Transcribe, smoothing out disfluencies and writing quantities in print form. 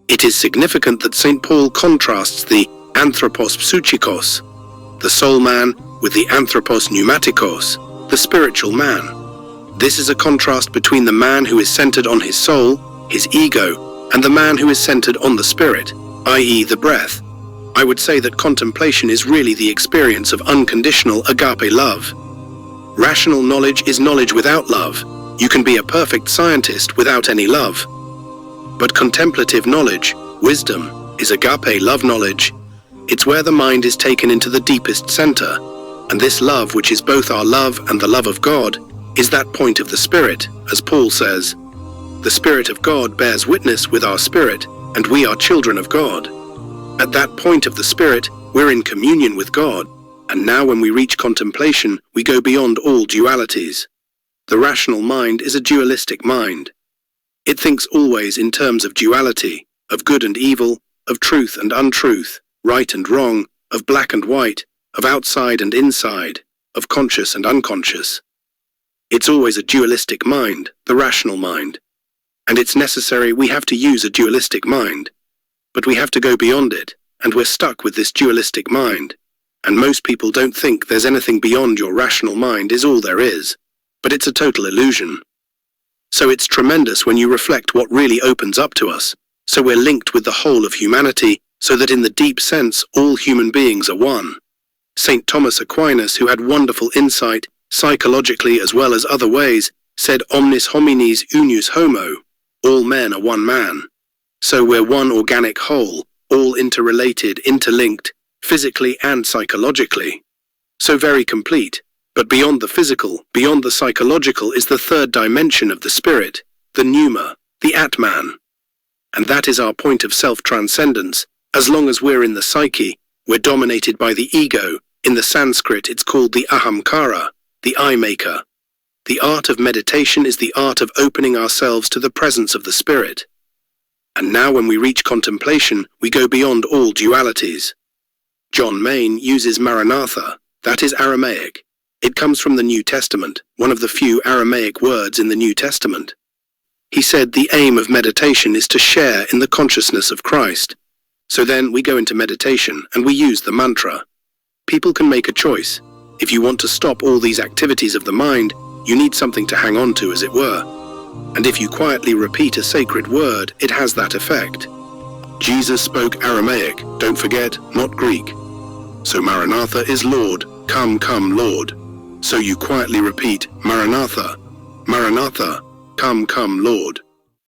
It is significant that St. Paul contrasts the anthropos psychikos, the soul man, with the anthropos pneumatikos, the spiritual man. This is a contrast between the man who is centered on his soul, his ego, and the man who is centered on the spirit, i.e. the breath. I would say that contemplation is really the experience of unconditional agape love. Rational knowledge is knowledge without love. You can be a perfect scientist without any love. But contemplative knowledge, wisdom, is agape love knowledge. It's where the mind is taken into the deepest center, and this love, which is both our love and the love of God, is that point of the Spirit, as Paul says. The Spirit of God bears witness with our spirit, and we are children of God. At that point of the Spirit, we're in communion with God, and now when we reach contemplation, we go beyond all dualities. The rational mind is a dualistic mind. It thinks always in terms of duality, of good and evil, of truth and untruth, right and wrong, of black and white, of outside and inside, of conscious and unconscious. It's always a dualistic mind, the rational mind. And it's necessary we have to use a dualistic mind. But we have to go beyond it, and we're stuck with this dualistic mind. And most people don't think there's anything beyond your rational mind is all there is. But it's a total illusion. So it's tremendous when you reflect what really opens up to us. So we're linked with the whole of humanity, so that in the deep sense all human beings are one. St. Thomas Aquinas, who had wonderful insight, psychologically as well as other ways, said omnis homines unus homo, all men are one man. So we're one organic whole, all interrelated, interlinked, physically and psychologically. So very complete. But beyond the physical, beyond the psychological is the third dimension of the spirit, the pneuma, the Atman. And that is our point of self-transcendence. As long as we're in the psyche, we're dominated by the ego. In the Sanskrit, it's called the ahamkara, the I-maker. The art of meditation is the art of opening ourselves to the presence of the spirit. And now when we reach contemplation, we go beyond all dualities. John Main uses Maranatha, that is Aramaic. It comes from the New Testament, one of the few Aramaic words in the New Testament. He said the aim of meditation is to share in the consciousness of Christ. So then we go into meditation and we use the mantra. People can make a choice. If you want to stop all these activities of the mind, you need something to hang on to, as it were. And if you quietly repeat a sacred word, it has that effect. Jesus spoke Aramaic, don't forget, not Greek. So Maranatha is Lord, come, come, Lord. So you quietly repeat, Maranatha, Maranatha, come, come, Lord.